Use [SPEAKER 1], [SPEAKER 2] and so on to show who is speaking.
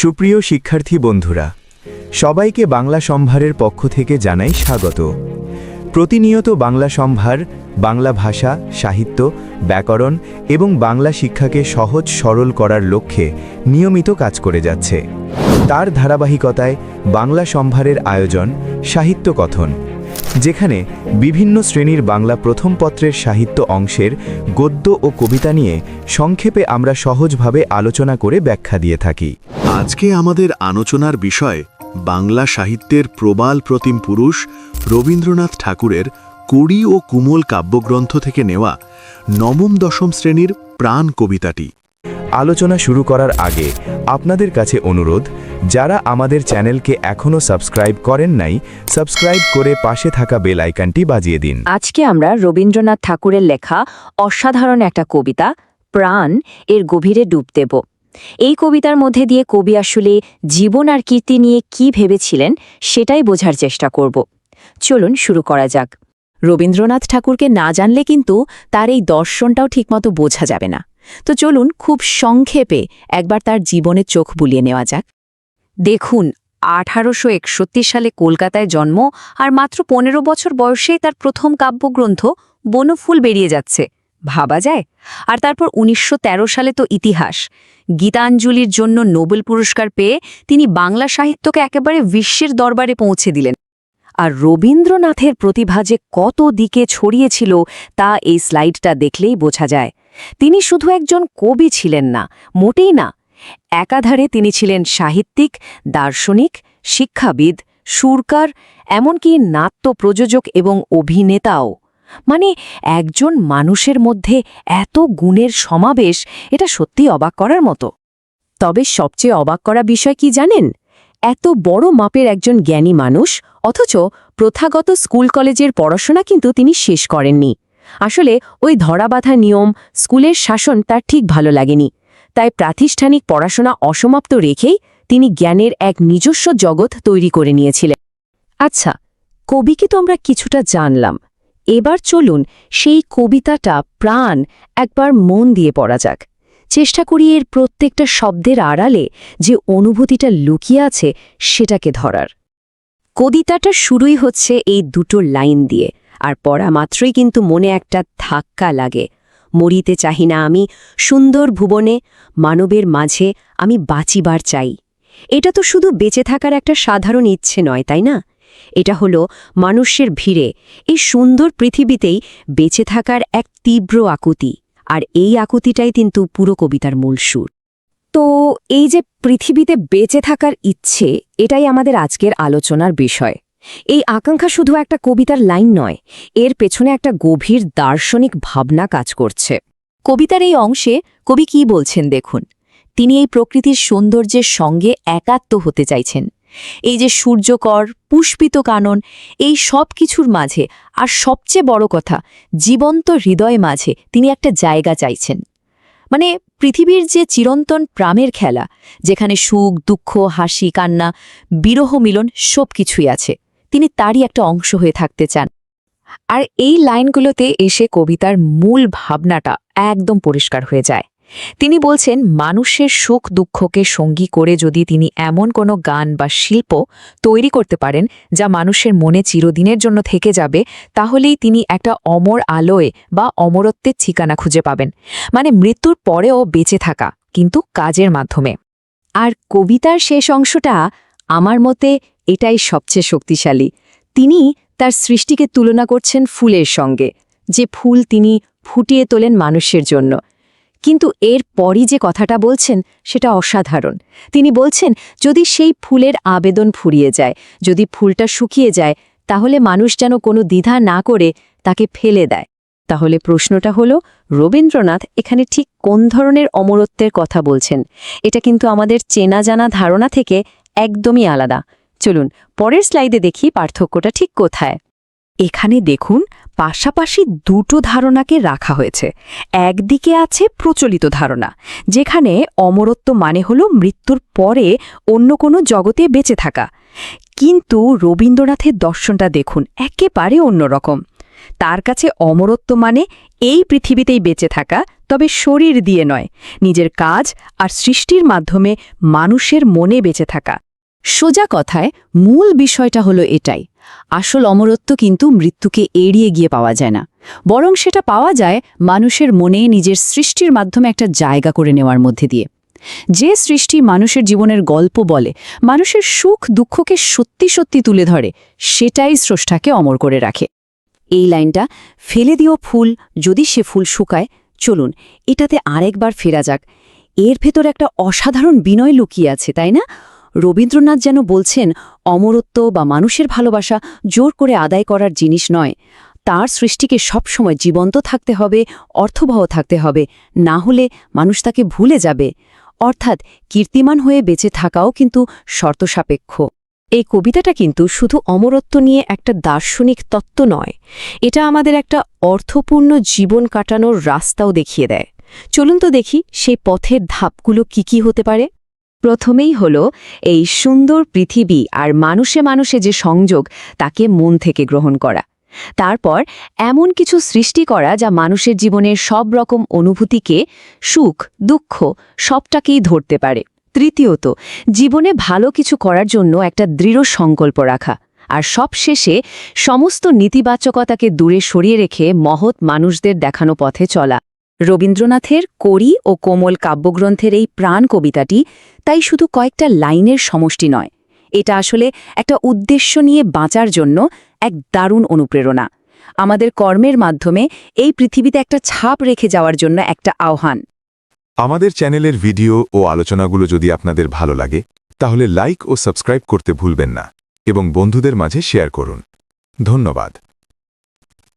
[SPEAKER 1] সুপ্রিয় শিক্ষার্থী বন্ধুরা, সবাইকে বাংলা সম্ভারের পক্ষ থেকে জানাই স্বাগত। প্রতিনিয়ত বাংলা সম্ভার বাংলা ভাষা, সাহিত্য, ব্যাকরণ এবং বাংলা শিক্ষাকে সহজ সরল করার লক্ষ্যে নিয়মিত কাজ করে যাচ্ছে। তার ধারাবাহিকতায় বাংলা সম্ভারের আয়োজন সাহিত্য কথন, যেখানে বিভিন্ন শ্রেণীর বাংলা প্রথম পত্রের সাহিত্য অংশের গদ্য ও কবিতা নিয়ে সংক্ষেপে আমরা সহজভাবে আলোচনা করে ব্যাখ্যা দিয়ে থাকি।
[SPEAKER 2] আজকে আমাদের আলোচনার বিষয় বাংলা সাহিত্যের প্রবাল প্রতিম পুরুষ রবীন্দ্রনাথ ঠাকুরের কড়ি ও কুমল কাব্যগ্রন্থ থেকে নেওয়া নবম-দশম শ্রেণীর প্রাণ কবিতাটি।
[SPEAKER 1] আলোচনা শুরু করার আগে আপনাদের কাছে অনুরোধ, যারা আমাদের চ্যানেলকে এখনও সাবস্ক্রাইব করেন নাই, সাবস্ক্রাইব করে পাশে থাকা বেল আইকনটি বাজিয়ে দিন।
[SPEAKER 3] আজকে আমরা রবীন্দ্রনাথ ঠাকুরের লেখা অসাধারণ একটা কবিতা প্রাণ এর গভীরে ডুব দেব। এই কবিতার মধ্যে দিয়ে কবি আসলে জীবন আর কীর্তি নিয়ে কি ভেবেছিলেন সেটাই বোঝার চেষ্টা করব। চলুন শুরু করা যাক। রবীন্দ্রনাথ ঠাকুরকে না জানলে কিন্তু তার এই দর্শনটাও ঠিকমতো বোঝা যাবে না। তো চলুন খুব সংক্ষেপে একবার তার জীবনে চোখ বুলিয়ে নেওয়া যাক। দেখুন, 1861 সালে কলকাতায় জন্ম আর মাত্র 15 বছর বয়সেই তার প্রথম কাব্যগ্রন্থ বনফুল বেরিয়ে যাচ্ছে, ভাবা যায়। আর তারপর 1913 সালে তো ইতিহাস, গীতাঞ্জলির জন্য নোবেল পুরস্কার পেয়ে তিনি বাংলা সাহিত্যকে একেবারে বিশ্বের দরবারে পৌঁছে দিলেন। আর রবীন্দ্রনাথের প্রতিভা যে কত দিকে ছড়িয়েছিল তা এই স্লাইডটা দেখলেই বোঝা যায়। তিনি শুধু একজন কবি ছিলেন না, মোটেই না। একাধারে তিনি ছিলেন সাহিত্যিক, দার্শনিক, শিক্ষাবিদ, সুরকার, এমনকি নাট্য প্রযোজক এবং অভিনেতাও। মানে একজন মানুষের মধ্যে এত গুণের সমাবেশ, এটা সত্যি অবাক করার মতো। তবে সবচেয়ে অবাক করা বিষয় কি জানেন? এত বড় মাপের একজন জ্ঞানী মানুষ, অথচ প্রথাগত স্কুল কলেজের পড়াশোনা কিন্তু তিনি শেষ করেননি। আসলে ওই ধরাবাঁধা নিয়ম, স্কুলের শাসন তার ঠিক ভালো লাগেনি। তাই প্রাতিষ্ঠানিক পড়াশোনা অসমাপ্ত রেখেই তিনি জ্ঞানের এক নিজস্ব জগৎ তৈরি করে নিয়েছিলেন। আচ্ছা, কবিকে তো আমরা কিছুটা জানলাম। এবার চলুন সেই কবিতাটা প্রাণ একবার মন দিয়ে পড়া যাক। চেষ্টা করি এর প্রত্যেকটা শব্দের আড়ালে যে অনুভূতিটা লুকিয়ে আছে সেটাকে ধরার। কবিতাটা শুরুই হচ্ছে এই দুটো লাইন দিয়ে, আর পড়া মাত্রই কিন্তু মনে একটা ধাক্কা লাগে। মরিতে চাহি না আমি, সুন্দর ভুবনে, মানবের মাঝে আমি বাঁচিবার চাই। এটা তো শুধু বেঁচে থাকার একটা সাধারণ ইচ্ছে নয়, তাই না? এটা হলো মানুষের ভিড়ে এই সুন্দর পৃথিবীতেই বেঁচে থাকার এক তীব্র আকুতি। আর এই আকুতিটাই কিন্তু পুরো কবিতার মূল সুর। তো এই যে পৃথিবীতে বেঁচে থাকার ইচ্ছে, এটাই আমাদের আজকের আলোচনার বিষয়। এই আকাঙ্ক্ষা শুধু একটা কবিতার লাইন নয়, এর পেছনে একটা গভীর দার্শনিক ভাবনা কাজ করছে। কবিতার এই অংশে কবি কি বলছেন দেখুন। তিনি এই প্রকৃতির সৌন্দর্যের সঙ্গে একাত্ম হতে চাইছেন। এই যে সূর্যকর, পুষ্পিত কানন, এই সব কিছুর মাঝে, আর সবচেয়ে বড় কথা, জীবন্ত হৃদয় মাঝে তিনি একটা জায়গা চাইছেন। মানে পৃথিবীর যে চিরন্তন প্রামের খেলা, যেখানে সুখ, দুঃখ, হাসি, কান্না, বিরহ, মিলন সব কিছুই আছে, তিনি তারই একটা অংশ হয়ে থাকতে চান। আর এই লাইনগুলোতে এসে কবিতার মূল ভাবনাটা একদম পরিষ্কার হয়ে যায়। তিনি বলছেন, মানুষের সুখ দুঃখকে সঙ্গী করে যদি তিনি এমন কোনো গান বা শিল্প তৈরি করতে পারেন যা মানুষের মনে চিরদিনের জন্য থেকে যাবে, তাহলেই তিনি একটা অমর আলোয় বা অমরত্বের ঠিকানা খুঁজে পাবেন। মানে মৃত্যুর পরেও বেঁচে থাকা, কিন্তু কাজের মাধ্যমে। আর কবিতার শেষ অংশটা আমার মতে এটাই সবচেয়ে শক্তিশালী। তিনি তার সৃষ্টিকে তুলনা করছেন ফুলের সঙ্গে, যে ফুল তিনি ফুটিয়ে তোলেন মানুষের জন্য। কিন্তু এর পরই যে কথাটা বলছেন সেটা অসাধারণ। তিনি বলছেন, যদি সেই ফুলের আবেদন ফুরিয়ে যায়, যদি ফুলটা শুকিয়ে যায়, তাহলে মানুষ যেন কোনো দ্বিধা না করে তাকে ফেলে দেয়। তাহলে প্রশ্নটা হলো, রবীন্দ্রনাথ এখানে ঠিক কোন ধরনের অমরত্বের কথা বলছেন? এটা কিন্তু আমাদের চেনা জানা ধারণা থেকে একদমই আলাদা। চলুন পরের স্লাইডে দেখি পার্থক্যটা ঠিক কোথায়। এখানে দেখুন, পাশাপাশি দুটো ধারণাকে রাখা হয়েছে। একদিকে আছে প্রচলিত ধারণা, যেখানে অমরত্ব মানে হলো মৃত্যুর পরে অন্য কোনো জগতে বেঁচে থাকা। কিন্তু রবীন্দ্রনাথের দর্শনটা দেখুন, একেবারে অন্যরকম। তার কাছে অমরত্ব মানে এই পৃথিবীতেই বেঁচে থাকা,
[SPEAKER 4] তবে শরীর দিয়ে নয়, নিজের কাজ আর সৃষ্টির মাধ্যমে মানুষের মনে বেঁচে থাকা। সোজা কথায় মূল বিষয়টা হলো এটাই, আসল অমরত্ব কিন্তু মৃত্যুকে এড়িয়ে গিয়ে পাওয়া যায় না, বরং সেটা পাওয়া যায় মানুষের মনে নিজের সৃষ্টির মাধ্যমে একটা জায়গা করে নেওয়ার মধ্যে দিয়ে। যে সৃষ্টি মানুষের জীবনের গল্প বলে, মানুষের সুখ দুঃখকে সত্যি সত্যি তুলে ধরে, সেটাই স্রষ্টাকে অমর করে রাখে। এই লাইনটা, ফেলে দিও ফুল যদি সে ফুল শুকায়, চলুন এটাতে আরেকবার ফেরা যাক। এর ভেতর একটা অসাধারণ বিনয় লুকিয়ে আছে, তাই না? রবীন্দ্রনাথ যেন বলছেন, অমরত্ব বা মানুষের ভালোবাসা জোর করে আদায় করার জিনিস নয়। তার সৃষ্টিকে সবসময় জীবন্ত থাকতে হবে, অর্থবহ থাকতে হবে, না হলে মানুষ তাকে ভুলে যাবে। অর্থাৎ কীর্তিমান হয়ে বেঁচে থাকাও কিন্তু শর্তসাপেক্ষ। এই কবিতাটা কিন্তু শুধু অমরত্ব নিয়ে একটা দার্শনিক তত্ত্ব নয়, এটা আমাদের একটা অর্থপূর্ণ জীবন কাটানোর রাস্তাও দেখিয়ে দেয়। চলুন তো দেখি সেই পথের ধাপগুলো কি হতে পারে।
[SPEAKER 3] প্রথমেই হলো এই সুন্দর পৃথিবী আর মানুষে মানুষে যে সংযোগ, তাকে মন থেকে গ্রহণ করা। তারপর এমন কিছু সৃষ্টি করা যা মানুষের জীবনের সব রকম অনুভূতিকে, সুখ দুঃখ সবটাকেই ধরতে পারে। তৃতীয়ত, জীবনে ভালো কিছু করার জন্য একটা দৃঢ় সংকল্প রাখা। আর সবশেষে সমস্ত নেতিবাচকতাকে দূরে সরিয়ে রেখে মহৎ মানুষদের দেখানো পথে চলা। রবীন্দ্রনাথের কড়ি ও কোমল কাব্যগ্রন্থের এই প্রাণ কবিতাটি তাই শুধু কয়েকটা লাইনের সমষ্টি নয়, এটা আসলে একটা উদ্দেশ্য নিয়ে বাঁচার জন্য এক দারুণ অনুপ্রেরণা। আমাদের কর্মের মাধ্যমে এই পৃথিবীতে একটা ছাপ রেখে যাওয়ার জন্য একটা আহ্বান।
[SPEAKER 5] আমাদের চ্যানেলের ভিডিও ও আলোচনাগুলো যদি আপনাদের ভালো লাগে, তাহলে লাইক ও সাবস্ক্রাইব করতে ভুলবেন না এবং বন্ধুদের মাঝে শেয়ার করুন। ধন্যবাদ।